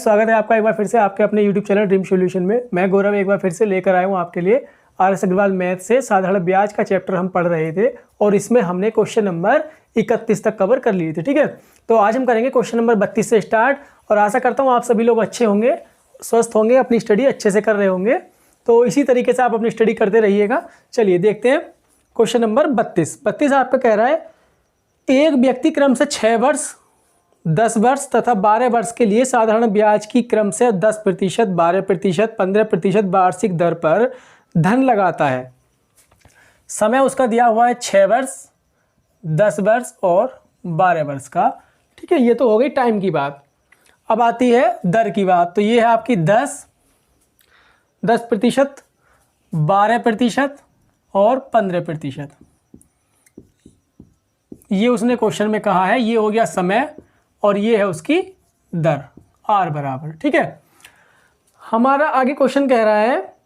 स्वागत है आपका एक बार फिर से आपके अपने YouTube चैनल ड्रीम सॉल्यूशन में। मैं गौरव एक बार फिर से लेकर आया हूँ आपके लिए RS अग्रवाल मैथ से साधारण ब्याज का चैप्टर हम पढ़ रहे थे और इसमें हमने क्वेश्चन नंबर 31 तक कवर कर लिए थे। ठीक है, तो आज हम करेंगे क्वेश्चन नंबर 32 से स्टार्ट और आशा करता हूँ आप सभी लोग अच्छे होंगे, स्वस्थ होंगे, अपनी स्टडी अच्छे से कर रहे होंगे। तो इसी तरीके से आप अपनी स्टडी करते रहिएगा। चलिए देखते हैं क्वेश्चन नंबर 32 आपका कह रहा है एक व्यक्ति क्रम से 6 वर्ष, 10 वर्ष तथा 12 वर्ष के लिए साधारण ब्याज की क्रम से 10%, 12%, 15% वार्षिक दर पर धन लगाता है। समय उसका दिया हुआ है 6 वर्ष, 10 वर्ष और 12 वर्ष का। ठीक है, ये तो हो गई टाइम की बात। अब आती है दर की बात। तो ये है आपकी 10%, 12% और 15%। ये उसने क्वेश्चन में कहा है। ये हो गया समय और ये है उसकी दर R बराबर। ठीक है, हमारा आगे क्वेश्चन कह रहा है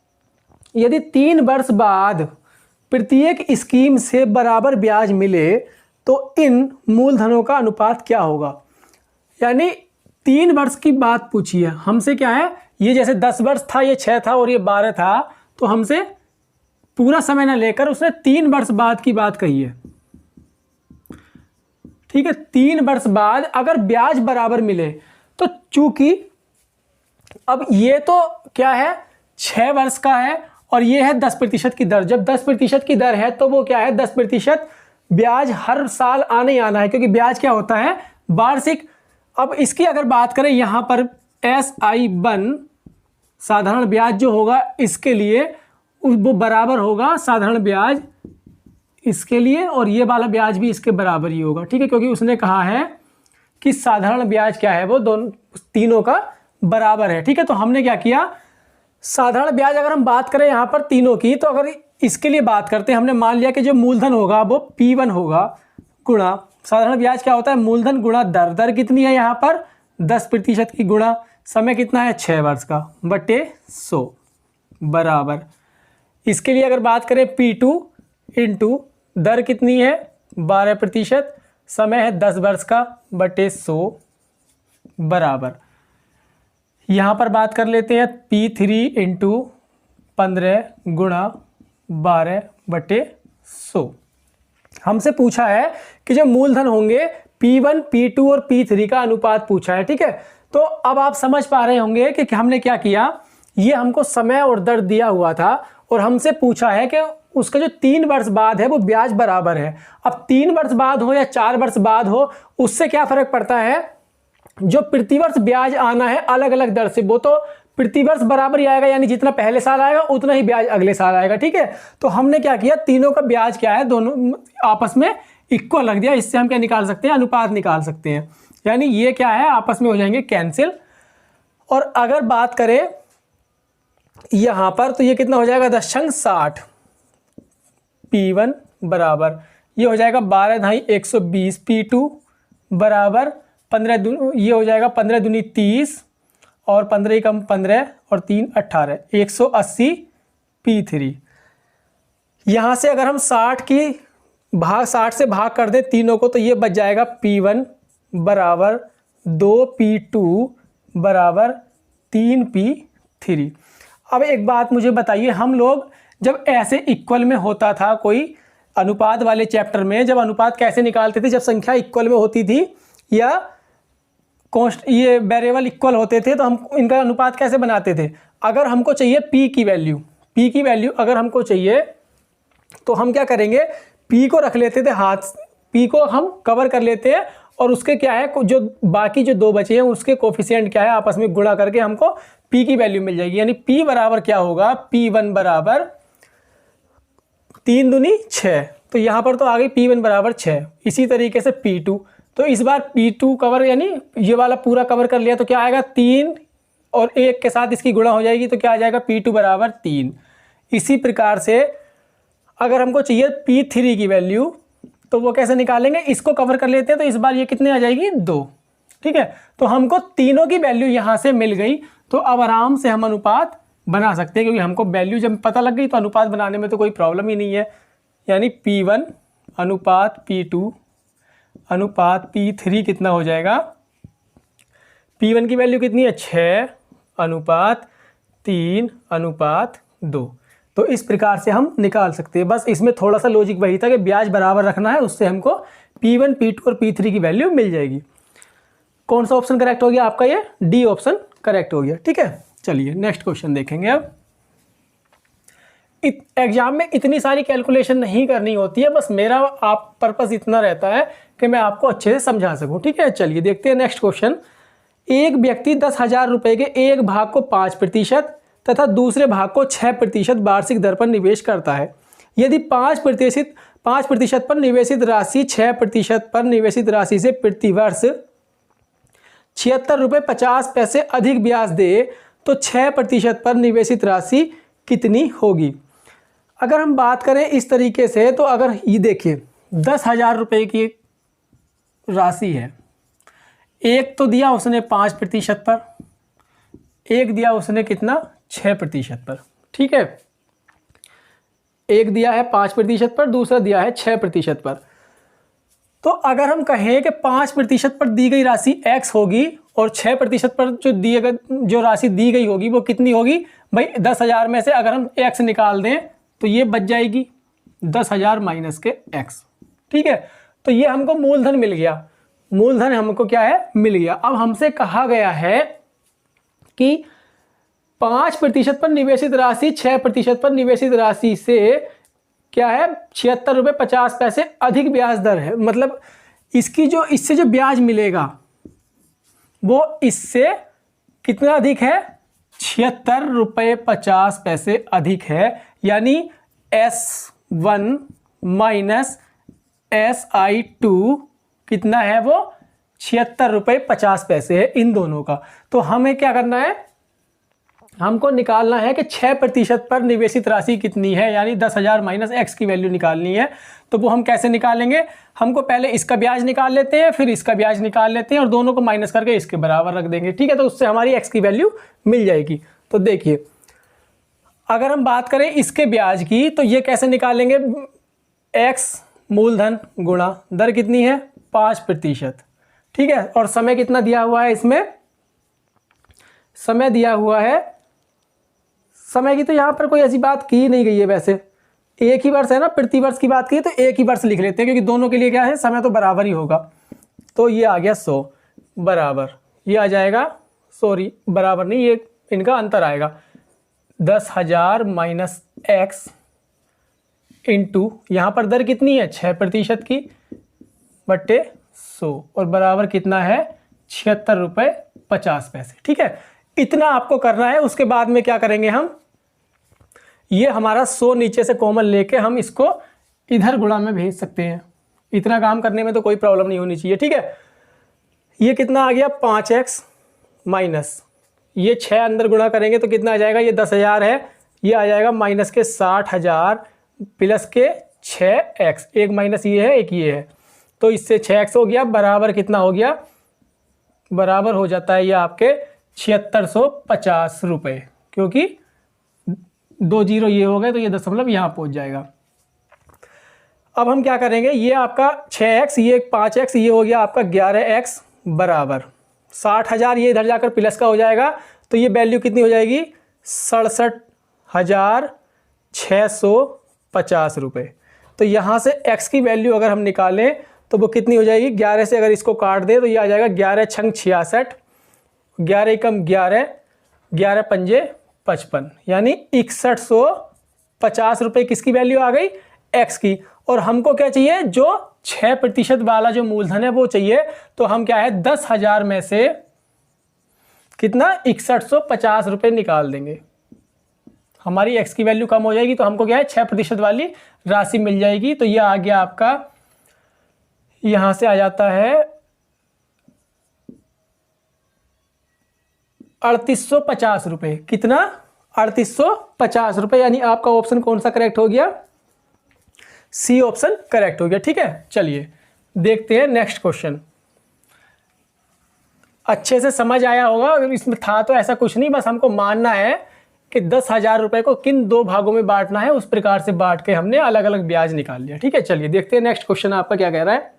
यदि 3 वर्ष बाद प्रत्येक स्कीम से बराबर ब्याज मिले तो इन मूलधनों का अनुपात क्या होगा। यानी 3 वर्ष की बात पूछी है हमसे। क्या है, ये जैसे 10 वर्ष था, ये 6 था और ये 12 था, तो हमसे पूरा समय ना लेकर उसने 3 वर्ष बाद की बात कही है। ठीक है, 3 वर्ष बाद अगर ब्याज बराबर मिले तो चूंकि अब ये तो क्या है 6 वर्ष का है और ये है 10% की दर। जब 10% की दर है तो वो क्या है 10% ब्याज हर साल आने ही आना है, क्योंकि ब्याज क्या होता है वार्षिक। अब इसकी अगर बात करें यहाँ पर SI1 साधारण ब्याज जो होगा इसके लिए वो बराबर होगा साधारण ब्याज इसके लिए और ये वाला ब्याज भी इसके बराबर ही होगा। ठीक है, क्योंकि उसने कहा है कि साधारण ब्याज क्या है वो दोनों तीनों का बराबर है। ठीक है, तो हमने क्या किया, साधारण ब्याज अगर हम बात करें यहाँ पर तीनों की, तो अगर इसके लिए बात करते हैं हमने मान लिया कि जो मूलधन होगा वो P1 होगा गुणा साधारण ब्याज क्या होता है मूलधन गुणा दर। दर कितनी है यहाँ पर 10% की गुणा समय कितना है 6 वर्ष का बटे 100 बराबर। इसके लिए अगर बात करें P2 इंटू दर कितनी है 12%, समय है 10 वर्ष का बटे 100 बराबर। यहाँ पर बात कर लेते हैं P3 इंटू 15 गुणा 12 बटे 100। हमसे पूछा है कि जो मूलधन होंगे P1, P2 और P3 का अनुपात पूछा है। ठीक है, तो अब आप समझ पा रहे होंगे कि हमने क्या किया। ये हमको समय और दर दिया हुआ था और हमसे पूछा है कि उसका जो 3 वर्ष बाद है वो ब्याज बराबर है। अब 3 वर्ष बाद हो या 4 वर्ष बाद हो उससे क्या फर्क पड़ता है, जो प्रतिवर्ष ब्याज आना है अलग अलग दर से वो तो प्रतिवर्ष बराबर ही आएगा, यानी जितना पहले साल आएगा उतना ही ब्याज अगले साल आएगा। ठीक है, तो हमने क्या किया, तीनों का ब्याज क्या है दोनों आपस में इक्वल रख दिया। इससे हम क्या निकाल सकते हैं, अनुपात निकाल सकते हैं। यानी ये क्या है आपस में हो जाएंगे कैंसिल। और अगर बात करें यहां पर तो ये कितना हो जाएगा 10×60 P1 बराबर ये हो जाएगा 12 × 120 P2 बराबर 15 ये हो जाएगा 15 दूनी 30 और 15 कम 15 और 3 18 180 P3। यहाँ से अगर हम 60 से भाग कर दें तीनों को तो ये बच जाएगा P1 बराबर 2 P2 बराबर 3 P3। अब एक बात मुझे बताइए, हम लोग जब ऐसे इक्वल में होता था कोई अनुपात वाले चैप्टर में, जब अनुपात कैसे निकालते थे, जब संख्या इक्वल में होती थी या ये वेरिएबल इक्वल होते थे तो हम इनका अनुपात कैसे बनाते थे। अगर हमको चाहिए P की वैल्यू अगर हमको चाहिए तो हम क्या करेंगे, P को रख लेते थे हाथ, P को हम कवर कर लेते हैं और उसके क्या है जो बाकी जो 2 बचे हैं उसके कोफिशिएंट क्या है आपस में गुणा करके हमको P की वैल्यू मिल जाएगी। यानी P बराबर क्या होगा, P1 बराबर 3 दूनी 6, तो यहाँ पर तो आ गई P1 बराबर 6। इसी तरीके से P2, तो इस बार P2 कवर यानी ये वाला पूरा कवर कर लिया तो क्या आएगा 3 और 1 के साथ इसकी गुणा हो जाएगी तो क्या आ जाएगा P2 बराबर 3। इसी प्रकार से अगर हमको चाहिए P3 की वैल्यू तो वो कैसे निकालेंगे, इसको कवर कर लेते हैं तो इस बार ये कितने आ जाएगी 2। ठीक है, तो हमको तीनों की वैल्यू यहाँ से मिल गई तो अब आराम से हम अनुपात बना सकते हैं, क्योंकि हमको वैल्यू जब पता लग गई तो अनुपात बनाने में तो कोई प्रॉब्लम ही नहीं है। यानी P1 अनुपात P2 अनुपात P3 कितना हो जाएगा, P1 की वैल्यू कितनी है 6:3:2। तो इस प्रकार से हम निकाल सकते हैं। बस इसमें थोड़ा सा लॉजिक वही था कि ब्याज बराबर रखना है, उससे हमको P1, P2 और P3 की वैल्यू मिल जाएगी। कौन सा ऑप्शन करेक्ट हो गया आपका? ये डी ऑप्शन करेक्ट हो गया। ठीक है, चलिए नेक्स्ट क्वेश्चन देखेंगे। अब एग्जाम में इतनी सारी कैलकुलेशन नहीं करनी होती है, बस मेरा आप पर्पस इतना रहता है कि मैं आपको अच्छे से समझा सकूं। ठीक है, चलिए देखते हैं नेक्स्ट क्वेश्चन। एक व्यक्ति 10,000 रुपए के एक भाग को 5% तथा दूसरे भाग को 6% वार्षिक दर पर निवेश करता है। यदि 5% पर निवेशित राशि 6% पर निवेशित राशि से प्रतिवर्ष 76 रुपये 50 पैसे अधिक ब्याज दे तो 6% पर निवेशित राशि कितनी होगी? अगर हम बात करें इस तरीके से, तो अगर ये देखिए 10,000 रुपये की राशि है, एक तो दिया उसने 5% पर, एक दिया उसने कितना 6% पर। ठीक है, एक दिया है 5% पर, दूसरा दिया है 6% पर। तो अगर हम कहें कि 5% पर दी गई राशि x होगी और 6% पर जो राशि दी गई होगी वो कितनी होगी? भाई 10,000 में से अगर हम x निकाल दें तो ये बच जाएगी 10,000 माइनस के x। ठीक है, तो ये हमको मूलधन मिल गया। मूलधन हमको क्या है? मिल गया। अब हमसे कहा गया है कि 5% पर निवेशित राशि 6% पर निवेशित राशि से क्या है? 76 रुपये 50 पैसे अधिक ब्याज दर है। मतलब इससे जो ब्याज मिलेगा वो इससे कितना अधिक है? 76 रुपये 50 पैसे अधिक है। यानी S1 माइनस SI2 कितना है? वो 76 रुपये 50 पैसे है इन दोनों का। तो हमें क्या करना है? हमको निकालना है कि 6% पर निवेशित राशि कितनी है, यानी 10,000 माइनस x की वैल्यू निकालनी है। तो वो हम कैसे निकालेंगे? हमको पहले इसका ब्याज निकाल लेते हैं, फिर इसका ब्याज निकाल लेते हैं और दोनों को माइनस करके इसके बराबर रख देंगे। ठीक है, तो उससे हमारी x की वैल्यू मिल जाएगी। तो देखिए, अगर हम बात करें इसके ब्याज की तो ये कैसे निकालेंगे? x मूलधन गुणा दर कितनी है? 5%। ठीक है, और समय कितना दिया हुआ है? इसमें समय दिया हुआ है, समय की तो यहाँ पर कोई ऐसी बात की नहीं गई है। वैसे एक ही वर्ष है ना, प्रतिवर्ष की बात की है तो एक ही वर्ष लिख लेते हैं, क्योंकि दोनों के लिए क्या है? समय तो बराबर ही होगा। तो ये आ गया 100 बराबर, ये आ जाएगा, सॉरी बराबर नहीं, ये इनका अंतर आएगा 10,000 माइनस x इंटू यहाँ पर दर कितनी है? 6% की बट्टे 100 और बराबर कितना है? 76 रुपये 50 पैसे। ठीक है, इतना आपको करना है। उसके बाद में क्या करेंगे हम? ये हमारा 100 नीचे से कॉमन लेके हम इसको इधर गुणा में भेज सकते हैं। इतना काम करने में तो कोई प्रॉब्लम नहीं होनी चाहिए। ठीक है, ये कितना आ गया? 5x माइनस ये 6 अंदर गुणा करेंगे तो कितना आ जाएगा? ये 10,000 है, ये आ जाएगा माइनस के 60,000 प्लस के 6x, एक माइनस ये है एक ये है, तो इससे 6x हो गया, बराबर कितना हो गया? बराबर हो जाता है ये आपके 7650 रुपये, क्योंकि 2 जीरो ये हो गए तो ये दशमलव यहाँ पहुँच जाएगा। अब हम क्या करेंगे? ये आपका 6x, ये 5x, ये हो गया आपका 11x बराबर 60,000, ये इधर जाकर प्लस का हो जाएगा तो ये वैल्यू कितनी हो जाएगी? 67,650 रुपये। तो यहाँ से x की वैल्यू अगर हम निकालें तो वो कितनी हो जाएगी? 11 से अगर इसको काट दें तो ये आ जाएगा 11 छंग 66, 11 कम 11, 11 पंजे 55, यानी 6150 रुपये किसकी वैल्यू आ गई? x की। और हमको क्या चाहिए? जो 6% वाला जो मूलधन है वो चाहिए। तो हम क्या है? 10,000 में से कितना? 6150 रुपये निकाल देंगे। हमारी x की वैल्यू कम हो जाएगी तो हमको क्या है? 6% वाली राशि मिल जाएगी। तो ये आ गया आपका, यहां से आ जाता है 3850 रुपये। कितना? 3850 रुपये, यानी आपका ऑप्शन कौन सा करेक्ट हो गया? सी ऑप्शन करेक्ट हो गया। ठीक है, चलिए देखते हैं नेक्स्ट क्वेश्चन। अच्छे से समझ आया होगा। अगर इसमें था तो ऐसा कुछ नहीं, बस हमको मानना है कि 10,000 रुपये को किन 2 भागों में बांटना है, उस प्रकार से बांट के हमने अलग अलग ब्याज निकाल लिया। ठीक है, चलिए देखते हैं नेक्स्ट क्वेश्चन आपका क्या कह रहा है।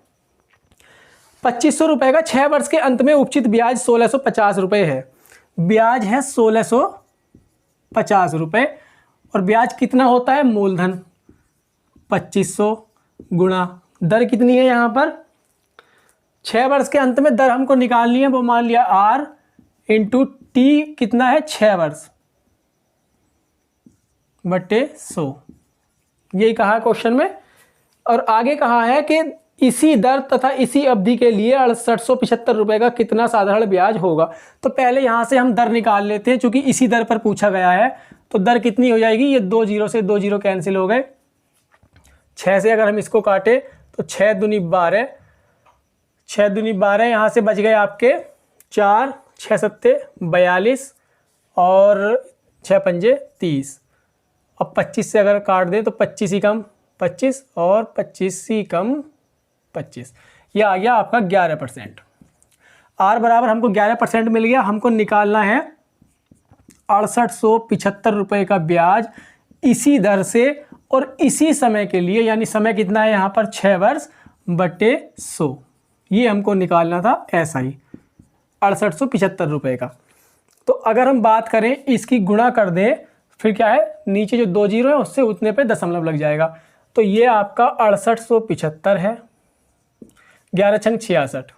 2500 रुपये का 6 वर्ष के अंत में उपचित ब्याज 1650 रुपये है। ब्याज है 1650 रुपये और ब्याज कितना होता है? मूलधन 2500 गुणा दर कितनी है यहाँ पर? 6 वर्ष के अंत में दर हमको निकालनी है, वो मान लिया R इंटू टी कितना है? 6 वर्ष बटे 100, यही कहा है क्वेश्चन में। और आगे कहा है कि इसी दर तथा इसी अवधि के लिए 6875 रुपये का कितना साधारण ब्याज होगा। तो पहले यहाँ से हम दर निकाल लेते हैं, चूंकि इसी दर पर पूछा गया है। तो दर कितनी हो जाएगी? ये 2 जीरो से 2 जीरो कैंसिल हो गए। 6 से अगर हम इसको काटे तो 6 दूनी 12, 6 दूनी 12, यहाँ से बच गए आपके 4, 6 सत्ते 42 और 6 पंजे 30। अब 25 से अगर काट दें तो 25 ही कम 25 और 25 ही कम 25, यह आ गया आपका 11%। आर बराबर हमको 11% मिल गया। हमको निकालना है 6875 रुपये का ब्याज इसी दर से और इसी समय के लिए, यानी समय कितना है यहाँ पर? 6 वर्ष बटे 100, ये हमको निकालना था ऐसा ही 6875 रुपये का। तो अगर हम बात करें इसकी गुणा कर दें, फिर क्या है, नीचे जो 2 जीरो है उससे उतने पे दशमलव लग जाएगा। तो ये आपका 6875 है, 11 छंग 66,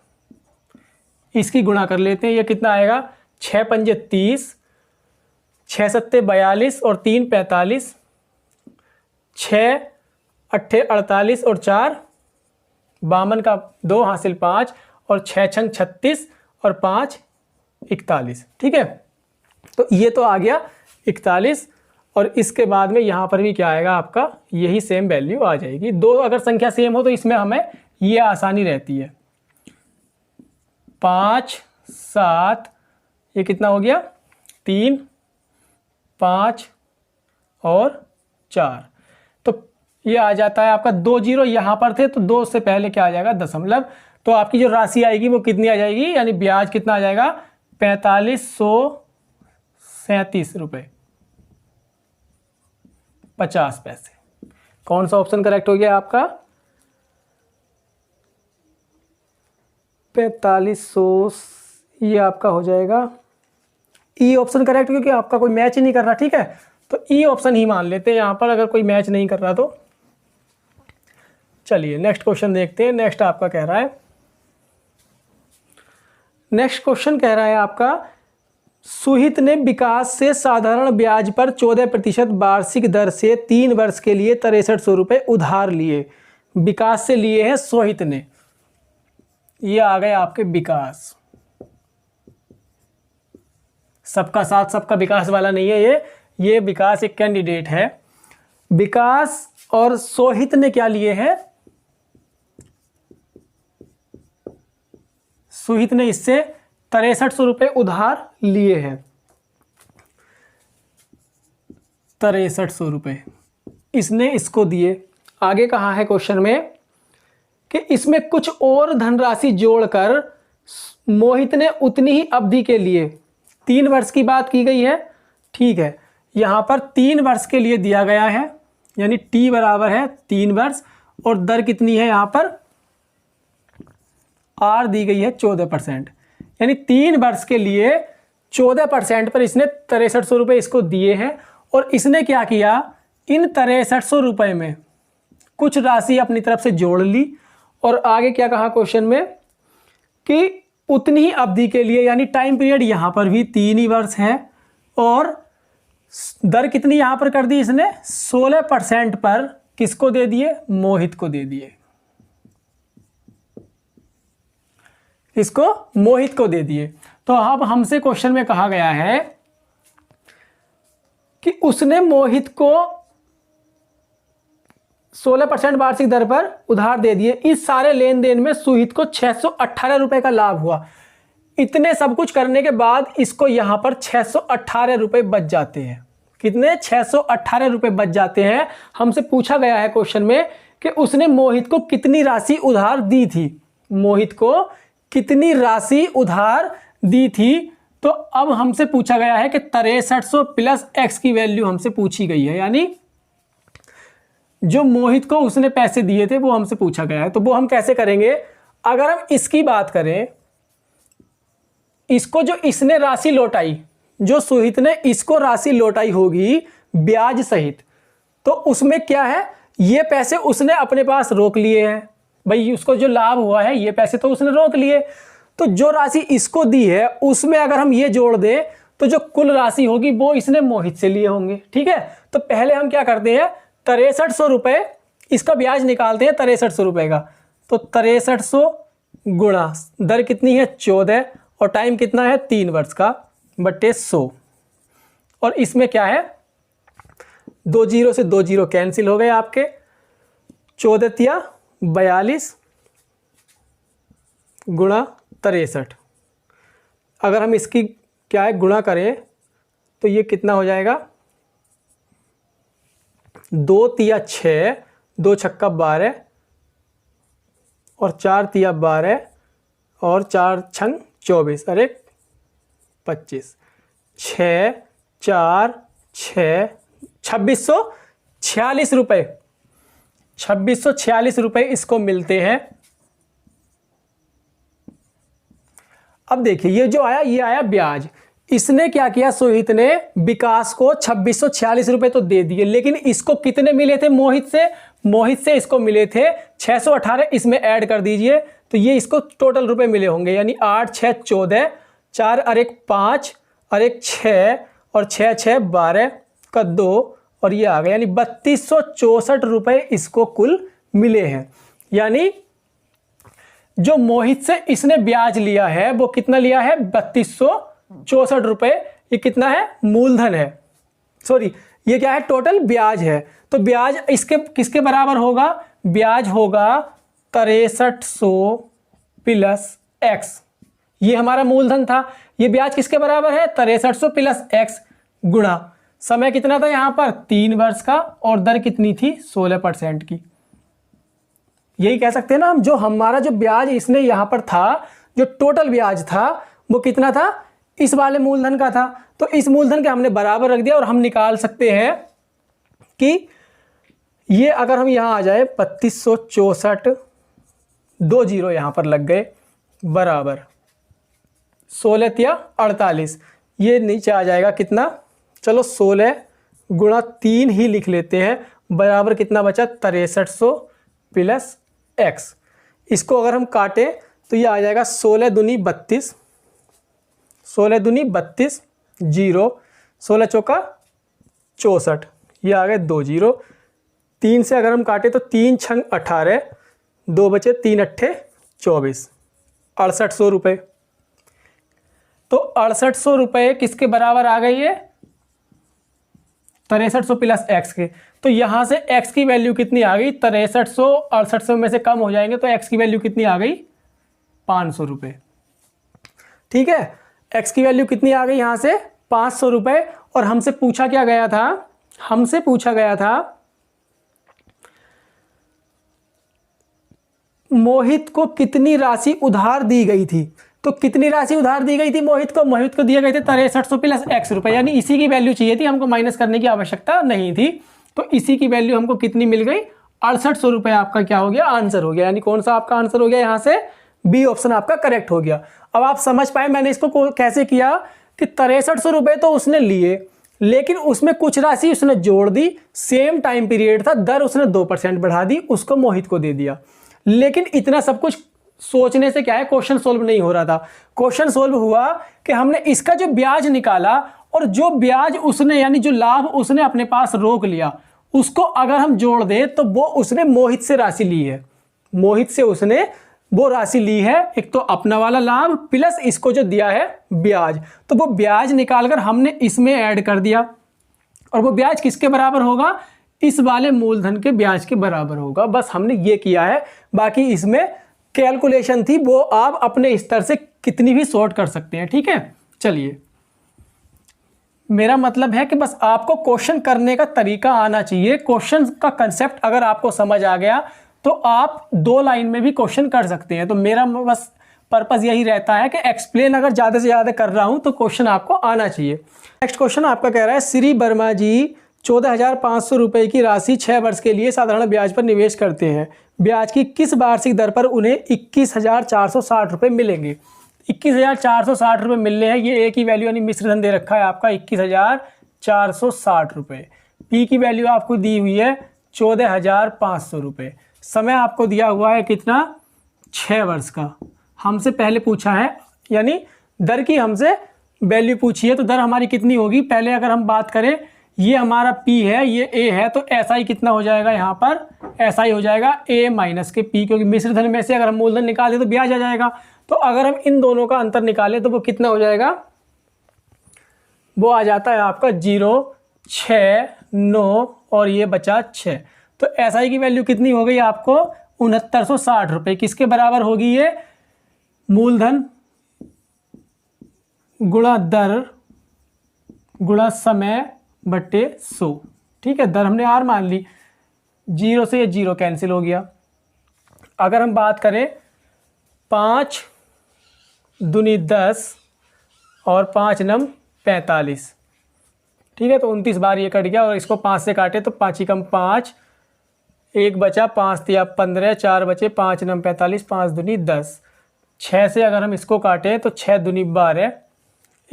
इसकी गुणा कर लेते हैं। ये कितना आएगा? 6 पंजे 30, 6 सत्ते 42 और 3 45, 6 अट्ठे 48 और 4 52 का 2 हासिल 5 और 6 छंग 36 और 5 41। ठीक है, तो ये तो आ गया 41 और इसके बाद में यहाँ पर भी क्या आएगा आपका? यही सेम वैल्यू आ जाएगी। 2 अगर संख्या सेम हो तो इसमें हमें ये आसानी रहती है। 5 7, ये कितना हो गया? 3 5 और 4, तो ये आ जाता है आपका 2 जीरो यहाँ पर थे तो 2 से पहले क्या आ जाएगा? दशमलव। तो आपकी जो राशि आएगी वो कितनी आ जाएगी? यानी ब्याज कितना आ जाएगा? 4537 रुपये 50 पैसे। कौन सा ऑप्शन करेक्ट हो गया आपका? 4500, ये आपका हो जाएगा ई ऑप्शन करेक्ट, क्योंकि आपका कोई मैच ही नहीं कर रहा। ठीक है, तो ई ऑप्शन ही मान लेते हैं यहाँ पर, अगर कोई मैच नहीं कर रहा तो। चलिए नेक्स्ट क्वेश्चन देखते हैं। नेक्स्ट आपका कह रहा है, नेक्स्ट क्वेश्चन कह रहा है आपका, सुहित ने विकास से साधारण ब्याज पर 14% वार्षिक दर से 3 वर्ष के लिए 6300 रुपये उधार लिए। विकास से लिए हैं सोहित ने। ये आ गए आपके विकास, सबका साथ सबका विकास वाला नहीं है ये विकास एक कैंडिडेट है। विकास और सोहित ने क्या लिए हैं? सुहित ने इससे 6300 रुपये उधार लिए हैं। 6300 रुपये इसने इसको दिए। आगे कहा है क्वेश्चन में कि इसमें कुछ और धनराशि जोड़कर मोहित ने उतनी ही अवधि के लिए, 3 वर्ष की बात की गई है। ठीक है, यहाँ पर 3 वर्ष के लिए दिया गया है, यानी टी बराबर है 3 वर्ष और दर कितनी है यहाँ पर? आर दी गई है 14%, यानी 3 वर्ष के लिए 14% पर इसने 6300 रुपये इसको दिए हैं। और इसने क्या किया? इन 6300 रुपये में कुछ राशि अपनी तरफ से जोड़ ली और आगे क्या कहा क्वेश्चन में कि उतनी ही अवधि के लिए, यानी टाइम पीरियड यहाँ पर भी 3 ही वर्ष है और दर कितनी यहाँ पर कर दी इसने? 16% पर किसको दे दिए? मोहित को दे दिए। इसको मोहित को दे दिए। तो अब हमसे क्वेश्चन में कहा गया है कि उसने मोहित को 16% वार्षिक दर पर उधार दे दिए। इस सारे लेन देन में सुहित को 618 रुपये का लाभ हुआ। इतने सब कुछ करने के बाद इसको यहाँ पर 618 रुपये बच जाते हैं। कितने? 618 रुपये बच जाते हैं। हमसे पूछा गया है क्वेश्चन में कि उसने मोहित को कितनी राशि उधार दी थी। मोहित को कितनी राशि उधार दी थी? तो अब हमसे पूछा गया है कि 6300 प्लस एक्स की वैल्यू हमसे पूछी गई है, यानी जो मोहित को उसने पैसे दिए थे वो हमसे पूछा गया है। तो वो हम कैसे करेंगे? अगर हम इसकी बात करें, इसको जो इसने राशि लौटाई, जो सुहित ने इसको राशि लौटाई होगी ब्याज सहित, तो उसमें क्या है, ये पैसे उसने अपने पास रोक लिए हैं भाई, उसको जो लाभ हुआ है ये पैसे तो उसने रोक लिए। तो जो राशि इसको दी है उसमें अगर हम ये जोड़ दें तो जो कुल राशि होगी वो इसने मोहित से लिए होंगे। ठीक है, तो पहले हम क्या करते हैं, 6300 रुपये इसका ब्याज निकालते हैं 6300 रुपये का। तो 6300 गुणा दर कितनी है 14 और टाइम कितना है 3 वर्ष का बटे 100। और इसमें क्या है, 2 जीरो से 2 जीरो कैंसिल हो गए आपके, 14 तिया 42 गुणा 63। अगर हम इसकी क्या है गुणा करें तो ये कितना हो जाएगा, 2 तिया 6, 2 छक्का 12 और 4 तिया 12 और 4 छंग 24, अरे 25, 6 4 6 2646 रुपये, 2646 रुपये इसको मिलते हैं। अब देखिए ये जो आया ये आया ब्याज। इसने क्या किया, सोहित ने विकास को 2646 रुपये तो दे दिए, लेकिन इसको कितने मिले थे मोहित से, मोहित से इसको मिले थे 618, इसमें ऐड कर दीजिए तो ये इसको टोटल रुपए मिले होंगे, यानी 8 6 14, 4 और 1 5 और 1 6 और 6 6 12 का 2 और ये आ गया, यानी 3264 रुपये इसको कुल मिले हैं। यानी जो मोहित से इसने ब्याज लिया है वो कितना लिया है, 3264 रुपये। ये कितना है, मूलधन है, सॉरी ये क्या है, टोटल ब्याज है। तो ब्याज इसके किसके बराबर होगा, ब्याज होगा 6300 प्लस एक्स, ये हमारा मूलधन था। ये ब्याज किसके बराबर है, 6300 प्लस एक्स गुणा समय कितना था यहाँ पर 3 वर्ष का और दर कितनी थी 16% की। यही कह सकते हैं ना हम, जो हमारा जो ब्याज इसने यहाँ पर था, जो टोटल ब्याज था वो कितना था, इस वाले मूलधन का था। तो इस मूलधन के हमने बराबर रख दिया और हम निकाल सकते हैं कि ये अगर हम यहाँ आ जाए 3264, 2 जीरो यहाँ पर लग गए, बराबर 16 तिया 48, ये नीचे आ जाएगा कितना, चलो 16 गुणा 3 ही लिख लेते हैं, बराबर कितना बचा 6300 प्लस एक्स। इसको अगर हम काटें तो ये आ जाएगा 16 दूनी 32, 16 दूनी 32 जीरो, 16 चौका 64, ये आ गए 2 जीरो। 3 से अगर हम काटें तो 3 छंग 18, 2 बचे 3 अट्ठे 24, 6800 रुपये। तो 6800 रुपये किसके बराबर आ गई है, 6300 प्लस एक्स के। तो यहाँ से एक्स की वैल्यू कितनी आ गई, 6300 6800 में से कम हो जाएंगे तो एक्स की वैल्यू कितनी आ गई, 500 रुपये। ठीक है, एक्स की वैल्यू कितनी आ गई यहाँ से 500 रुपये। और हमसे पूछा क्या गया था, हमसे पूछा गया था मोहित को कितनी राशि उधार दी गई थी। तो कितनी राशि उधार दी गई थी मोहित को, मोहित को दिए गए थे 6300 प्लस एक्स रुपये, यानी इसी की वैल्यू चाहिए थी, हमको माइनस करने की आवश्यकता नहीं थी। तो इसी की वैल्यू हमको कितनी मिल गई, 6800 रुपये आपका क्या हो गया, आंसर हो गया। यानी कौन सा आपका आंसर हो गया, यहाँ से बी ऑप्शन आपका करेक्ट हो गया। अब आप समझ पाए मैंने इसको कैसे किया कि 6300 रुपये तो उसने लिए, लेकिन उसमें कुछ राशि उसने जोड़ दी, सेम टाइम पीरियड था, दर उसने 2% बढ़ा दी, उसको मोहित को दे दिया। लेकिन इतना सब कुछ सोचने से क्या है, क्वेश्चन सोल्व नहीं हो रहा था। क्वेश्चन सोल्व हुआ कि हमने इसका जो ब्याज निकाला और जो ब्याज उसने यानी जो लाभ उसने अपने पास रोक लिया, उसको अगर हम जोड़ दें तो वो उसने मोहित से राशि ली है, मोहित से उसने वो राशि ली है, एक तो अपना वाला लाभ प्लस इसको जो दिया है ब्याज। तो वो ब्याज निकालकर हमने इसमें ऐड कर दिया और वो ब्याज किसके बराबर होगा, इस वाले मूलधन के ब्याज के बराबर होगा। बस हमने ये किया है, बाकी इसमें कैलकुलेशन थी, वो आप अपने स्तर से कितनी भी शॉर्ट कर सकते हैं। ठीक है, चलिए, मेरा मतलब है कि बस आपको क्वेश्चन करने का तरीका आना चाहिए। क्वेश्चन का कंसेप्ट अगर आपको समझ आ गया तो आप 2 लाइन में भी क्वेश्चन कर सकते हैं। तो मेरा बस पर्पस यही रहता है कि एक्सप्लेन अगर ज़्यादा से ज़्यादा कर रहा हूं तो क्वेश्चन आपको आना चाहिए। नेक्स्ट क्वेश्चन आपका कह रहा है, श्री वर्मा जी 14,500 रुपये की राशि 6 वर्ष के लिए साधारण ब्याज पर निवेश करते हैं। ब्याज की किस वार्षिक दर पर उन्हें 21,460 रुपये मिलेंगे? 21,460 रुपये मिल रहे हैं। ये ए की वैल्यू यानी मिश्र धन दे रखा है आपका 21,460 रुपये। पी की वैल्यू आपको दी हुई है 14,500 रुपये। समय आपको दिया हुआ है कितना? 6 वर्ष का। हमसे पहले पूछा है यानी दर की हमसे वैल्यू पूछी है, तो दर हमारी कितनी होगी? पहले अगर हम बात करें, ये हमारा P है, ये A है, तो SI कितना हो जाएगा? यहाँ पर SI हो जाएगा A माइनस के P, क्योंकि मिश्र धन में से अगर हम मूलधन निकालें तो ब्याज आ जाएगा। तो अगर हम इन दोनों का अंतर निकालें तो वो कितना हो जाएगा? वो आ जाता है आपका 0, 6, 9 और ये बचा 6। तो SI की वैल्यू कितनी हो गई आपको? 6960 रुपये। किसके बराबर होगी ये? मूलधन गुणा दर गुणा समय बट्टे 100। ठीक है, दर हमने R मान ली। 0 से ये 0 कैंसिल हो गया। अगर हम बात करें 5 दूनी 10 और 5 नम 45, ठीक है, तो 29 बार ये कट गया और इसको 5 से काटे तो 5 ही कम 5, 1 बचा, 5 तिया 15, 4 बचे, 5 नम 45, 5 दूनी 10। 6 से अगर हम इसको काटें तो 6 दूनी 12,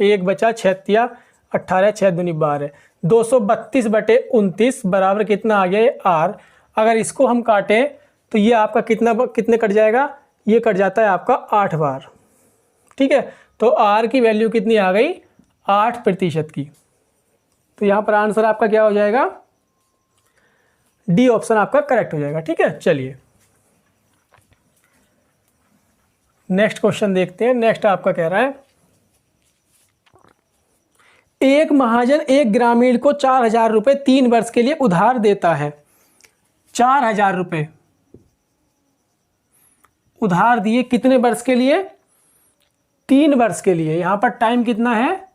1 बचा, 6 तिया 18, 6 दूनी 12, 232 बटे 29 बराबर कितना आ गया? ये R। अगर इसको हम काटें तो ये आपका कितने कट जाएगा? ये कट जाता है आपका 8 बार। ठीक है, तो R की वैल्यू कितनी आ गई? 8% की। तो यहाँ पर आंसर आपका क्या हो जाएगा? डी ऑप्शन आपका करेक्ट हो जाएगा। ठीक है, चलिए नेक्स्ट क्वेश्चन देखते हैं। नेक्स्ट आपका कह रहा है, एक महाजन एक ग्रामीण को 4,000 रुपये 3 वर्ष के लिए उधार देता है। 4,000 रुपये उधार दिए, कितने वर्ष के लिए? 3 वर्ष के लिए। यहां पर टाइम कितना है?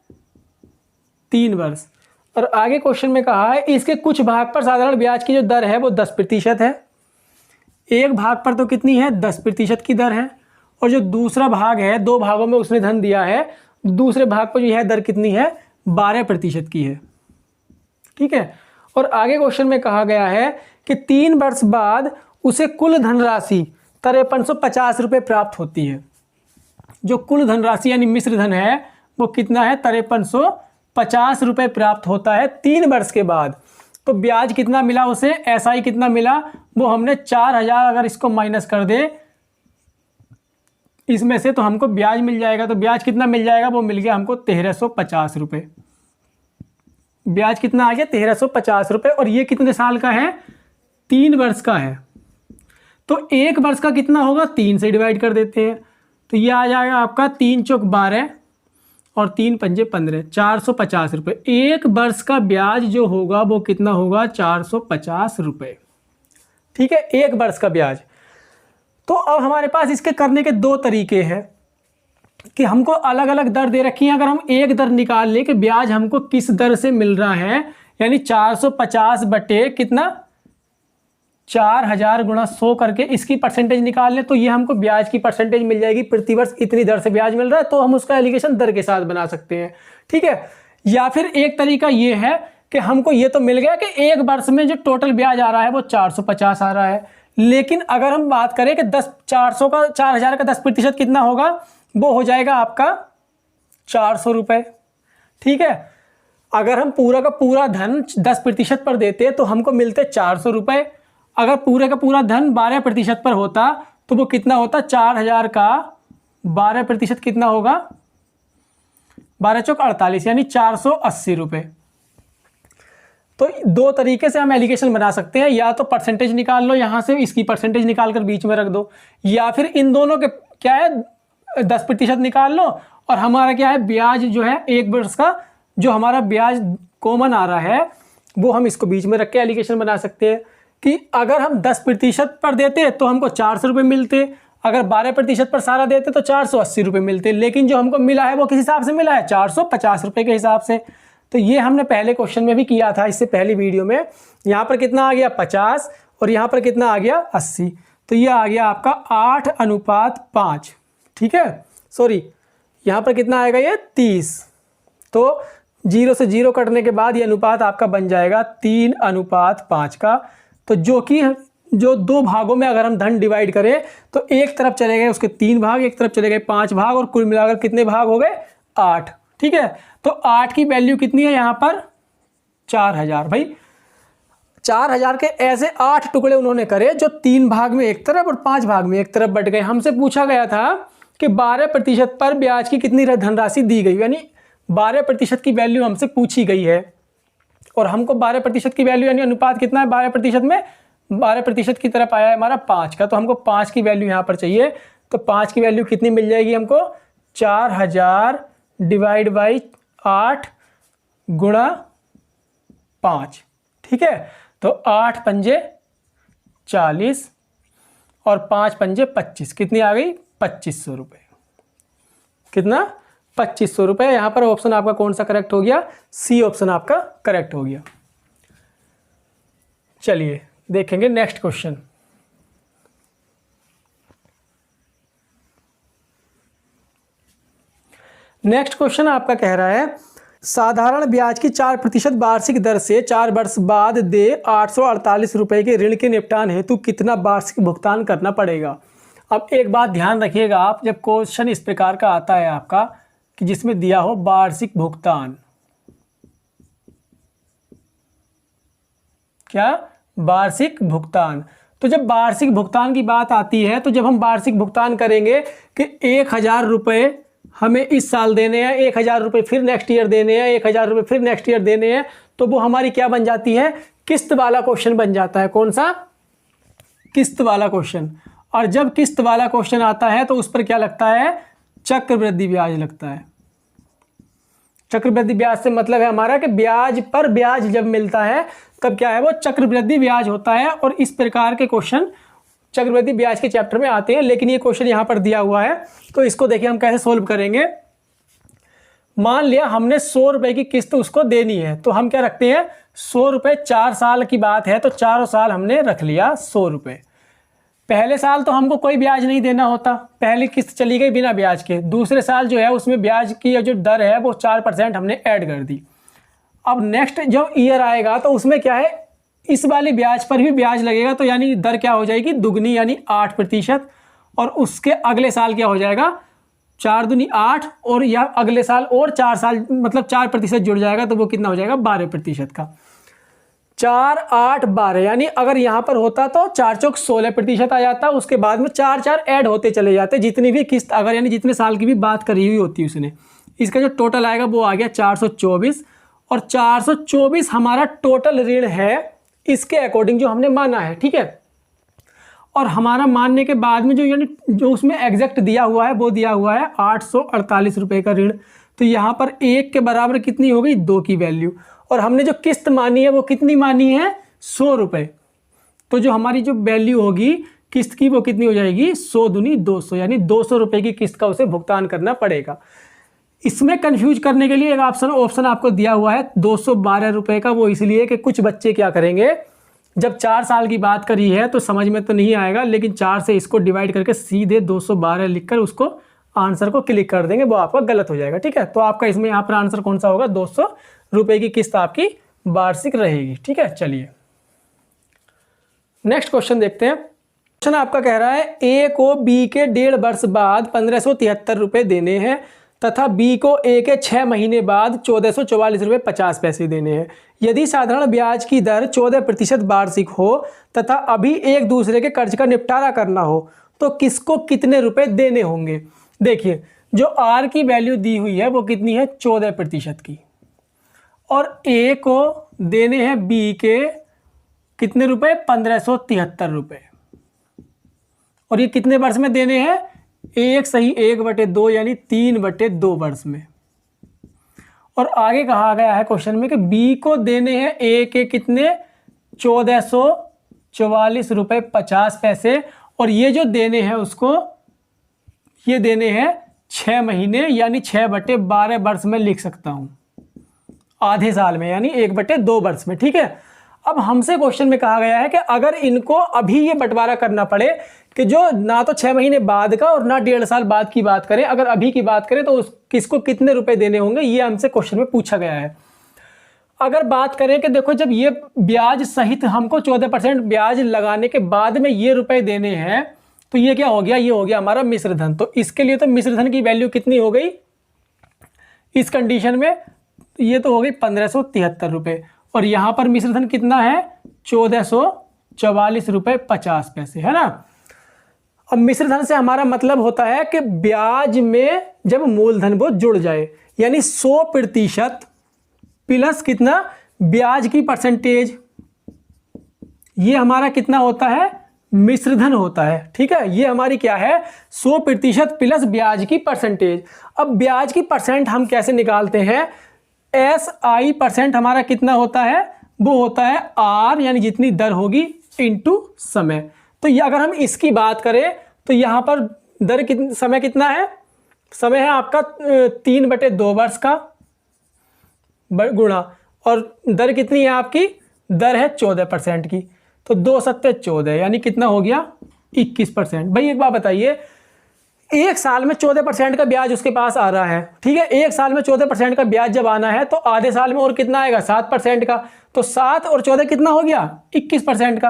3 वर्ष। और आगे क्वेश्चन में कहा है इसके कुछ भाग पर साधारण ब्याज की जो दर है वो 10% है। एक भाग पर तो कितनी है? 10% की दर है। और जो दूसरा भाग है, 2 भागों में उसने धन दिया है, दूसरे भाग पर जो है दर कितनी है? 12% की है। ठीक है, और आगे क्वेश्चन में कहा गया है कि 3 वर्ष बाद उसे कुल धनराशि 5350 रुपये प्राप्त होती है। जो कुल धनराशि यानी मिश्र धन है वो कितना है? 5350 रुपये प्राप्त होता है 3 वर्ष के बाद। तो ब्याज कितना मिला उसे? SI कितना मिला? वो हमने 4,000 अगर इसको माइनस कर दे इसमें से तो हमको ब्याज मिल जाएगा। तो ब्याज कितना मिल जाएगा? वो मिल गया हमको 1350 रुपये। ब्याज कितना आ गया? 1350 रुपये। और ये कितने साल का है? 3 वर्ष का है। तो 1 वर्ष का कितना होगा? 3 से डिवाइड कर देते हैं तो ये आ जाएगा आपका 3 चौक 12 और 3 पंजे 15, 450 रुपये। 1 वर्ष का ब्याज जो होगा वो कितना होगा? 450 रुपये। ठीक है, 1 वर्ष का ब्याज। तो अब हमारे पास इसके करने के 2 तरीके हैं कि हमको अलग अलग दर दे रखी है। अगर हम एक दर निकाल लें कि ब्याज हमको किस दर से मिल रहा है, यानी 450 बटे कितना? 4,000 गुणा 100 करके इसकी परसेंटेज निकाल लें तो ये हमको ब्याज की परसेंटेज मिल जाएगी। प्रतिवर्ष इतनी दर से ब्याज मिल रहा है तो हम उसका एलिगेशन दर के साथ बना सकते हैं। ठीक है, या फिर एक तरीका ये है कि हमको ये तो मिल गया कि 1 वर्ष में जो टोटल ब्याज आ रहा है वो 450 आ रहा है, लेकिन अगर हम बात करें कि 4,000 का 10% कितना होगा? वो हो जाएगा आपका 400 रुपये। ठीक है, अगर हम पूरा का पूरा धन 10% पर देते तो हमको मिलते 400 रुपये। अगर पूरे का पूरा धन 12% पर होता तो वो कितना होता? 4,000 का 12% कितना होगा? 12 चौक 48 यानी 480 रुपये। तो 2 तरीके से हम एलिगेशन बना सकते हैं, या तो परसेंटेज निकाल लो यहाँ से, इसकी परसेंटेज निकाल कर बीच में रख दो, या फिर इन दोनों के क्या है 10% निकाल लो और हमारा क्या है ब्याज जो है 1 वर्ष का जो हमारा ब्याज कॉमन आ रहा है वो हम इसको बीच में रख के एलिगेशन बना सकते हैं कि अगर हम 10% पर देते तो हमको 400 रुपये मिलते, अगर 12% पर सारा देते तो 480 रुपये मिलते, लेकिन जो हमको मिला है वो किस हिसाब से मिला है? 450 रुपये के हिसाब से। तो ये हमने पहले क्वेश्चन में भी किया था, इससे पहली वीडियो में। यहाँ पर कितना आ गया? 50 और यहाँ पर कितना आ गया? 80। तो ये आ गया आपका 8:5। ठीक है, सॉरी यहाँ पर कितना आएगा? ये 30। तो जीरो से जीरो कटने के बाद ये अनुपात आपका बन जाएगा 3:5 का। तो जो दो भागों में अगर हम धन डिवाइड करें तो एक तरफ चले गए उसके 3 भाग, एक तरफ चले गए 5 भाग, और कुल मिलाकर कितने भाग हो गए? 8। ठीक है, तो 8 की वैल्यू कितनी है यहाँ पर? 4000। भाई 4000 के ऐसे 8 टुकड़े उन्होंने करे जो 3 भाग में एक तरफ और 5 भाग में एक तरफ बट गए। हमसे पूछा गया था कि 12% पर ब्याज की कितनी धनराशि दी गई, यानी 12% की वैल्यू हमसे पूछी गई है, और हमको 12% की वैल्यू यानी अनुपात कितना है 12% में? 12% की तरफ आया है हमारा 5 का, तो हमको 5 की वैल्यू यहाँ पर चाहिए। तो 5 की वैल्यू कितनी मिल जाएगी हमको? 4000 डिवाइड बाई 8 गुणा 5। ठीक है, तो 8 पंजे 40 और 5 पंजे 25, कितनी आ गई? 2500 रुपये। कितना? 2500 रुपये। यहाँ पर ऑप्शन आपका कौन सा करेक्ट हो गया? सी ऑप्शन आपका करेक्ट हो गया। चलिए देखेंगे नेक्स्ट क्वेश्चन। नेक्स्ट क्वेश्चन आपका कह रहा है साधारण ब्याज की 4% वार्षिक दर से 4 वर्ष बाद दे 848 रुपये के ऋण के निपटान हेतु कितना वार्षिक भुगतान करना पड़ेगा। अब एक बात ध्यान रखिएगा आप, जब क्वेश्चन इस प्रकार का आता है आपका कि जिसमें दिया हो वार्षिक भुगतान, क्या? वार्षिक भुगतान। तो जब वार्षिक भुगतान की बात आती है तो जब हम वार्षिक भुगतान करेंगे कि 1000 रुपये हमें इस साल देने हैं, 1000 रुपये फिर नेक्स्ट ईयर देने हैं, 1000 रुपये फिर नेक्स्ट ईयर देने हैं, तो वो हमारी क्या बन जाती है? किस्त वाला क्वेश्चन बन जाता है। कौन सा? किस्त वाला क्वेश्चन। और जब किस्त वाला क्वेश्चन आता है तो उस पर क्या लगता है? चक्रवृद्धि ब्याज लगता है। चक्रवृद्धि ब्याज से मतलब है हमारा कि ब्याज पर ब्याज जब मिलता है तब क्या है? वो चक्रवृद्धि ब्याज होता है। और इस प्रकार के क्वेश्चन चक्रवृद्धि ब्याज के चैप्टर में आते हैं, लेकिन ये क्वेश्चन यहाँ पर दिया हुआ है तो इसको देखिए हम कैसे सोल्व करेंगे। मान लिया हमने 100 रुपये की किस्त उसको देनी है, तो हम क्या रखते हैं? 100 रुपये, 4 साल की बात है तो चारों साल हमने रख लिया 100 रुपये। पहले साल तो हमको कोई ब्याज नहीं देना होता, पहली किस्त चली गई बिना ब्याज के। दूसरे साल जो है उसमें ब्याज की जो दर है वो 4% हमने ऐड कर दी। अब नेक्स्ट जो ईयर आएगा तो उसमें क्या है? इस वाली ब्याज पर भी ब्याज लगेगा, तो यानी दर क्या हो जाएगी? दुगनी, यानी 8%। और उसके अगले साल क्या हो जाएगा? 4 दूनी 8, और या अगले साल और 4 साल मतलब 4% जुड़ जाएगा, तो वो कितना हो जाएगा? 12% का। 4, 8, 12, यानी अगर यहाँ पर होता तो 4 चौक 16% आ जाता। उसके बाद में 4 ऐड होते चले जाते, जितनी भी किस्त अगर यानी जितने साल की भी बात करी हुई होती है उसने। इसका जो टोटल आएगा वो आ गया 424, और 424 हमारा टोटल ऋण है इसके अकॉर्डिंग जो हमने माना है। ठीक है, और हमारा मानने के बाद में जो यानी जो उसमें एग्जैक्ट दिया हुआ है वो दिया हुआ है 848 रुपये का ऋण। तो यहाँ पर 1 के बराबर कितनी हो गई? 2 की वैल्यू। और हमने जो किस्त मानी है वो कितनी मानी है? 100 रुपये। तो जो हमारी जो वैल्यू होगी किस्त की वो कितनी हो जाएगी? 100 दूनी 200, यानी 200 रुपये की किस्त का उसे भुगतान करना पड़ेगा। इसमें कंफ्यूज करने के लिए एक ऑप्शन आपको दिया हुआ है 212 रुपये का। वो इसलिए कि कुछ बच्चे क्या करेंगे, जब 4 साल की बात करी है तो समझ में तो नहीं आएगा, लेकिन 4 से इसको डिवाइड करके सीधे 212 लिखकर उसको आंसर को क्लिक कर देंगे, वो आपका गलत हो जाएगा। ठीक है, तो आपका इसमें यहाँ पर आंसर कौन सा होगा? 200 रुपये की किस्त आपकी वार्षिक रहेगी। ठीक है, चलिए नेक्स्ट क्वेश्चन देखते हैं। क्वेश्चन आपका कह रहा है ए को बी के 1.5 वर्ष बाद 1573 रुपये देने हैं तथा बी को ए के 6 महीने बाद 1444 रुपये 50 पैसे देने हैं। यदि साधारण ब्याज की दर 14% वार्षिक हो तथा अभी एक दूसरे के कर्ज का निपटारा करना हो तो किसको कितने रुपए देने होंगे। देखिए जो आर की वैल्यू दी हुई है वो कितनी है? 14% की, और ए को देने हैं बी के कितने रुपए? 1573 रुपये। और ये कितने वर्ष में देने हैं? 1/2 यानी 3/2 वर्ष में। और आगे कहा गया है क्वेश्चन में कि बी को देने हैं ए के कितने? 1444 रुपये 50 पैसे, और ये जो देने हैं उसको ये देने हैं 6 महीने यानी 6/12 वर्ष में लिख सकता हूं, आधे साल में यानी 1/2 वर्ष में। ठीक है, अब हमसे क्वेश्चन में कहा गया है कि अगर इनको अभी ये बंटवारा करना पड़े कि जो ना तो 6 महीने बाद का और ना 1.5 साल बाद की बात करें, अगर अभी की बात करें तो किसको कितने रुपए देने होंगे, ये हमसे क्वेश्चन में पूछा गया है। अगर बात करें कि देखो जब ये ब्याज सहित हमको 14% ब्याज लगाने के बाद में ये रुपए देने हैं, तो ये क्या हो गया, ये हो गया हमारा मिश्र धन। तो इसके लिए तो मिश्र धन की वैल्यू कितनी हो गई इस कंडीशन में, ये तो हो गई 1573 रुपये, और यहाँ पर मिश्र धन कितना है 1444 रुपये 50 पैसे, है ना। अब मिश्र धन से हमारा मतलब होता है कि ब्याज में जब मूलधन वो जुड़ जाए, यानी 100% प्लस कितना ब्याज की परसेंटेज, ये हमारा कितना होता है मिश्र धन होता है। ठीक है, ये हमारी क्या है 100% प्लस ब्याज की परसेंटेज। अब ब्याज की परसेंट हम कैसे निकालते हैं, SI परसेंट हमारा कितना होता है, वो होता है R, यानी जितनी दर होगी इनटू समय। तो ये अगर हम इसकी बात करें तो यहाँ पर दर समय कितना है, समय है आपका 3/2 वर्ष का गुणा, और दर कितनी है आपकी, दर है 14% की, तो 2 सत्ते 14, यानी कितना हो गया 21%। भाई एक बात बताइए, एक साल में 14% का ब्याज उसके पास आ रहा है, ठीक है, एक साल में 14% का ब्याज जब आना है तो आधे साल में और कितना आएगा 7% का, तो 7 और 14 कितना हो गया 21% का।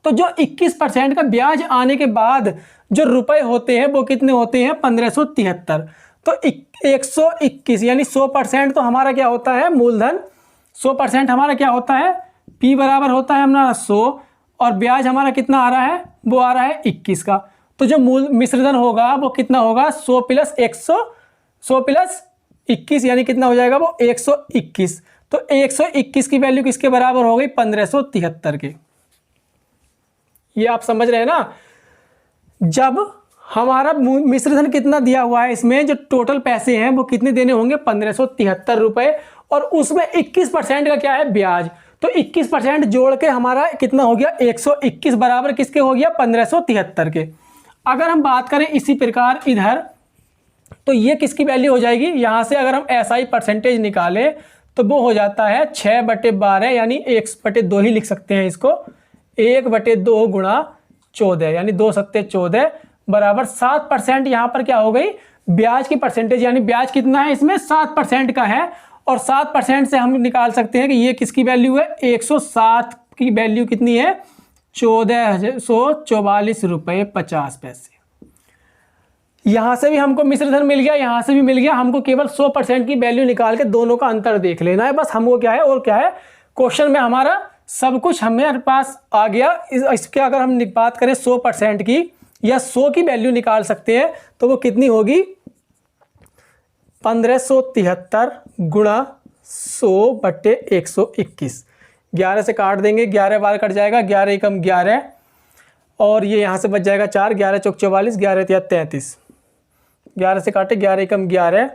तो जो 21% का ब्याज आने के बाद जो रुपए होते हैं वो कितने होते हैं 1573। तो 121 यानी 100% तो हमारा क्या होता है मूलधन, 100% हमारा क्या होता है P बराबर होता है हमारा 100, और ब्याज हमारा कितना आ रहा है, वो आ रहा है 21 का। तो जो मूल मिश्रधन होगा वो कितना होगा 100 प्लस 21, यानी कितना हो जाएगा वो 121। तो 121 की वैल्यू किसके बराबर हो गई 1573 के। ये आप समझ रहे हैं ना। जब हमारा मिश्रधन कितना दिया हुआ है, इसमें जो टोटल पैसे हैं वो कितने देने होंगे 1573 रुपए, और उसमें 21% का क्या है ब्याज, तो 21% जोड़ के हमारा कितना हो गया 121 बराबर किसके हो गया 1573 के। अगर हम बात करें इसी प्रकार इधर, तो ये किसकी वैल्यू हो जाएगी, यहाँ से अगर हम SI परसेंटेज निकालें तो वो हो जाता है 6/12, यानी 1/2 ही लिख सकते हैं इसको, 1/2 गुणा 14, यानी 2 सत्ते 14 बराबर 7%। यहाँ पर क्या हो गई ब्याज की परसेंटेज, यानी ब्याज कितना है इसमें 7% का है, और 7% से हम निकाल सकते हैं कि ये किसकी वैल्यू है 107 की वैल्यू कितनी है 1444 रुपये 50 पैसे। यहां से भी हमको मिश्रधन मिल गया, यहां से भी मिल गया, हमको केवल 100% की वैल्यू निकाल के दोनों का अंतर देख लेना है बस। हमको क्या है और क्या है, क्वेश्चन में हमारा सब कुछ हमारे पास आ गया। इसके अगर हम बात करें 100% की या 100 की वैल्यू निकाल सकते हैं तो वो कितनी होगी 1573 गुणा 100/121। 11 से काट देंगे, 11 बार कट जाएगा, 11 एकम 11, और ये यहाँ से बच जाएगा 4, 11 चौक 44, 11 तिया 33, 11 से काटे 11 एकम 11,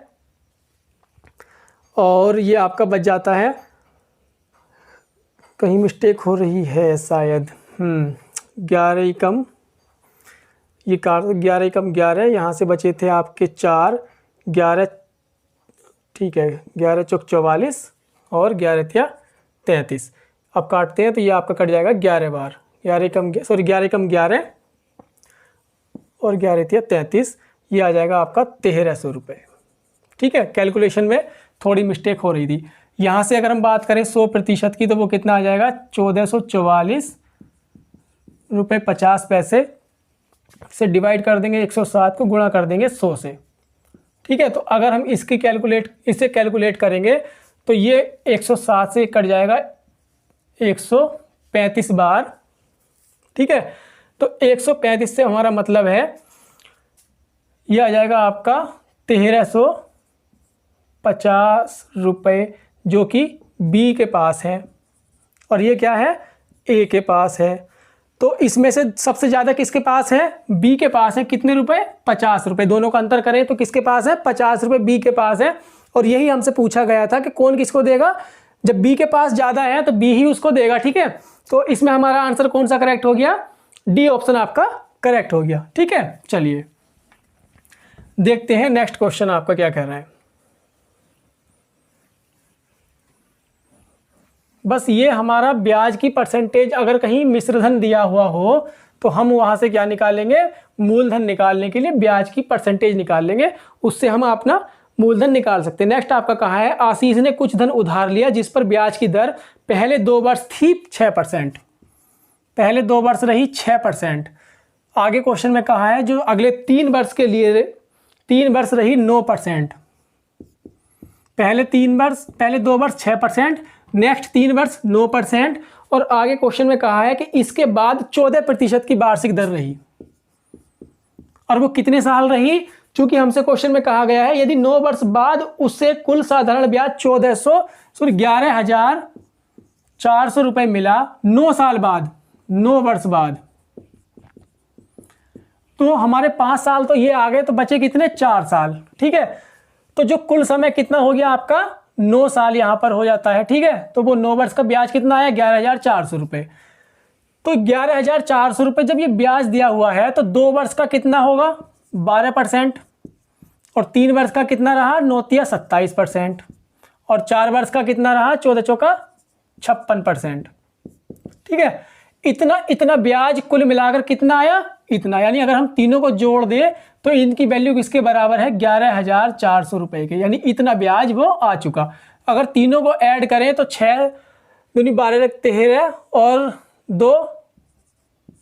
और ये आपका बच जाता है, कहीं मिस्टेक हो रही है शायद, 11 एकम ये काट 11 एकम 11, यहाँ से बचे थे आपके 4, 11 ठीक है 11 चौक 44 और 11 तिया 33। अब काटते हैं तो ये आपका कट जाएगा 11 बार, 11 एकम 11 और 11 तिया 33, ये आ जाएगा आपका 1300 रुपये। ठीक है, कैलकुलेशन में थोड़ी मिस्टेक हो रही थी। यहाँ से अगर हम बात करें 100% की तो वो कितना आ जाएगा 1444 रुपये 50 पैसे से डिवाइड कर देंगे 107 को, गुणा कर देंगे 100 से। ठीक है, तो अगर हम इसे कैलकुलेट करेंगे तो ये 107 से कट जाएगा 135 बार। ठीक है, तो 135 से हमारा मतलब है ये आ जाएगा आपका 1350 रुपये, जो कि बी के पास है, और ये क्या है ए के पास है। तो इसमें से सबसे ज़्यादा किसके पास है बी के पास है, कितने रुपए 50 रुपये। दोनों का अंतर करें तो किसके पास है 50 रुपये बी के पास है, और यही हमसे पूछा गया था कि कौन किसको देगा, जब बी के पास ज़्यादा है तो बी ही उसको देगा। ठीक है, तो इसमें हमारा आंसर कौन सा करेक्ट हो गया, डी ऑप्शन आपका करेक्ट हो गया। ठीक है, चलिए देखते हैं नेक्स्ट क्वेश्चन आपका क्या कह रहा है। बस ये हमारा ब्याज की परसेंटेज अगर कहीं मिश्रधन दिया हुआ हो तो हम वहाँ से क्या निकालेंगे, मूलधन निकालने के लिए ब्याज की परसेंटेज निकाल लेंगे, उससे हम अपना मूलधन निकाल सकते हैं। नेक्स्ट आपका कहा है आशीष ने कुछ धन उधार लिया जिस पर ब्याज की दर पहले 2 वर्ष थी 6%, पहले 2 वर्ष रही 6%। आगे क्वेश्चन में कहा है जो अगले 3 वर्ष के लिए 3 वर्ष रही 9%, पहले 2 वर्ष 6%, नेक्स्ट 3 वर्ष 9%, और आगे क्वेश्चन में कहा है कि इसके बाद 14% की वार्षिक दर रही, और वो कितने साल रही, चूंकि हमसे क्वेश्चन में कहा गया है यदि 9 वर्ष बाद उससे कुल साधारण ब्याज 11,400 रुपए मिला 9 साल बाद, 9 वर्ष बाद, तो हमारे 5 साल तो ये आ गए, तो बचे कितने, 4 साल। ठीक है, तो जो कुल समय कितना हो गया आपका 9 साल यहां पर हो जाता है। ठीक है, तो वो 9 वर्ष का ब्याज कितना आया 11,400 रुपये। तो 11,400 रुपये जब ये ब्याज दिया हुआ है तो 2 वर्ष का कितना होगा 12%, और 3 वर्ष का कितना रहा 9 तिया 27%, और 4 वर्ष का कितना रहा 14 चौका 56%। ठीक है, इतना ब्याज कुल मिलाकर कितना आया, इतना, यानी अगर हम तीनों को जोड़ दें तो इनकी वैल्यू किसके बराबर है 11,400 रुपये के, यानी इतना ब्याज वो आ चुका। अगर तीनों को ऐड करें तो 6 दूनी 12 13 और 2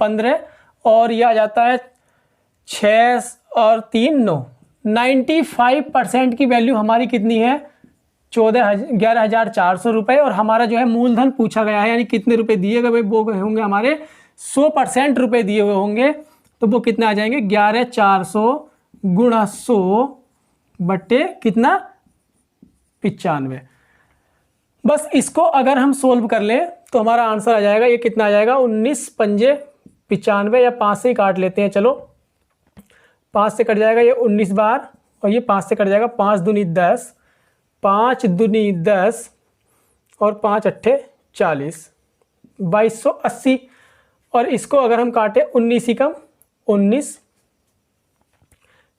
15, और यह आ जाता है 6 और 3 9, 95% की वैल्यू हमारी कितनी है 11,400 रुपये। और हमारा जो है मूलधन पूछा गया है, यानी कितने रुपए दिए गए वो होंगे हमारे 100% रुपए दिए हुए होंगे, तो वो कितने आ जाएंगे 11,400 गुणा 100 बट्टे कितना 95। बस इसको अगर हम सोल्व कर लें तो हमारा आंसर आ जाएगा, ये कितना आ जाएगा 19 पंजे 95, या 5 से ही काट लेते हैं, चलो 5 से कट जाएगा ये 19 बार, और ये 5 से कट जाएगा 5 दूनी 10, 5 दूनी 10 और 5 अट्ठे 40, 2280। और इसको अगर हम काटे 19 ही कम 19,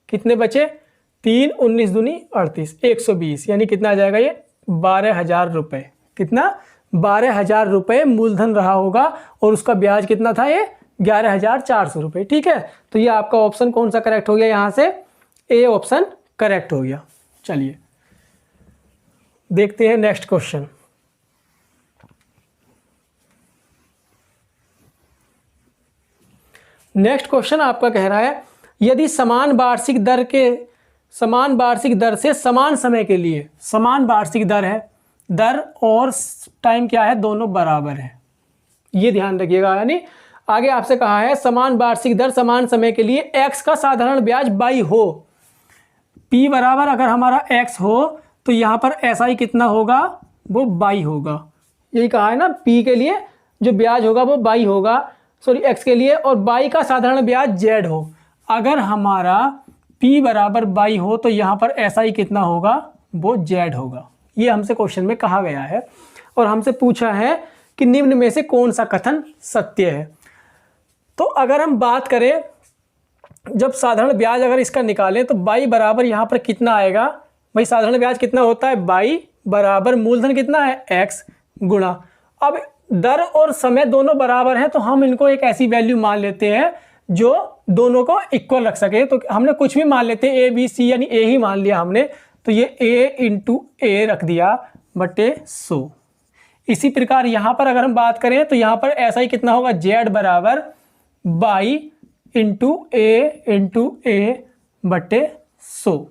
कितने बचे 3, 19 दूनी 38, 120, यानी कितना आ जाएगा ये 12,000 रुपये। कितना 12,000 रुपये मूलधन रहा होगा, और उसका ब्याज कितना था ये 11,400 रुपये। ठीक है, तो ये आपका ऑप्शन कौन सा करेक्ट हो गया, यहाँ से ए ऑप्शन करेक्ट हो गया। चलिए देखते हैं नेक्स्ट क्वेश्चन। नेक्स्ट क्वेश्चन आपका कह रहा है यदि समान वार्षिक दर से समान समय के लिए, समान वार्षिक दर है, दर और टाइम क्या है दोनों बराबर है, ये ध्यान रखिएगा। यानी आगे आपसे कहा है समान वार्षिक दर समान समय के लिए x का साधारण ब्याज 22 हो, p बराबर अगर हमारा x हो तो यहाँ पर SI कितना होगा वो 22 होगा। यही कहा है ना, p के लिए जो ब्याज होगा वो 22 होगा, सॉरी x के लिए, और 22 का साधारण ब्याज z हो। अगर हमारा p बराबर 22 हो तो यहाँ पर SI कितना होगा वो z होगा। ये हमसे क्वेश्चन में कहा गया है, और हमसे पूछा है कि निम्न में से कौन सा कथन सत्य है। तो अगर हम बात करें जब साधारण ब्याज अगर इसका निकालें तो 22 बराबर यहाँ पर कितना आएगा, भाई साधारण ब्याज कितना होता है 22 बराबर मूलधन कितना है x गुणा, अब दर और समय दोनों बराबर हैं तो हम इनको एक ऐसी वैल्यू मान लेते हैं जो दोनों को इक्वल रख सके। तो हमने कुछ भी मान लेते हैं ए बी सी, यानी ए ही मान लिया हमने, तो ये a इंटू ए रख दिया बटे 100। इसी प्रकार यहाँ पर अगर हम बात करें तो यहाँ पर ऐसा ही कितना होगा z बराबर 22 इंटू ए बटे 100।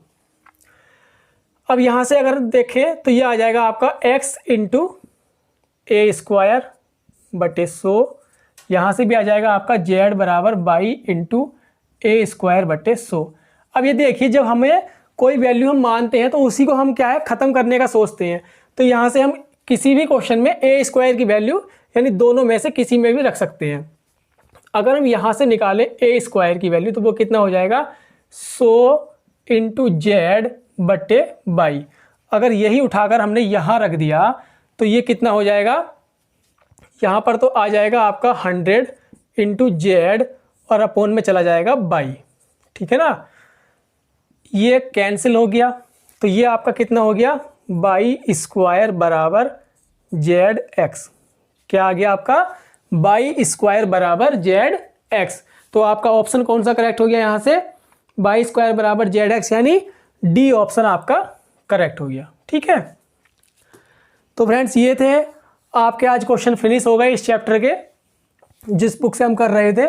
अब यहाँ से अगर देखें तो ये आ जाएगा आपका x इंटू ए स्क्वायर बटे 100, यहाँ से भी आ जाएगा आपका z बराबर 22 इंटू ए स्क्वायर बटे 100। अब ये देखिए जब हमें कोई वैल्यू हम मानते हैं तो उसी को हम क्या है ख़त्म करने का सोचते हैं, तो यहाँ से हम किसी भी क्वेश्चन में ए स्क्वायर की वैल्यू यानी दोनों में से किसी में भी रख सकते हैं। अगर हम यहाँ से निकालें ए स्क्वायर की वैल्यू तो वो कितना हो जाएगा 100 इंटू जेड बटे 22। अगर यही उठाकर हमने यहाँ रख दिया तो ये कितना हो जाएगा, यहाँ पर तो आ जाएगा आपका 100 इंटू जेड और अपोन में चला जाएगा 22। ठीक है ना, ये कैंसिल हो गया, तो ये आपका कितना हो गया 22 स्क्वायर बराबर जेड एक्स। क्या आ गया आपका, वाई स्क्वायर बराबर जेड एक्स। तो आपका ऑप्शन कौन सा करेक्ट हो गया यहाँ से, वाई स्क्वायर बराबर जेड एक्स, यानी डी ऑप्शन आपका करेक्ट हो गया। ठीक है, तो फ्रेंड्स ये थे आपके आज क्वेश्चन फिनिश हो गए इस चैप्टर के, जिस बुक से हम कर रहे थे।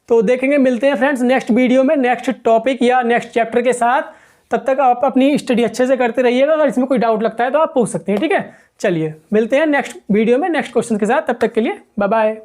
तो देखेंगे, मिलते हैं फ्रेंड्स नेक्स्ट वीडियो में नेक्स्ट टॉपिक या नेक्स्ट चैप्टर के साथ। तब तक आप अपनी स्टडी अच्छे से करते रहिएगा। अगर इसमें कोई डाउट लगता है तो आप पूछ सकते हैं। ठीक है, चलिए मिलते हैं नेक्स्ट वीडियो में नेक्स्ट क्वेश्चन के साथ। तब तक के लिए बाय बाय।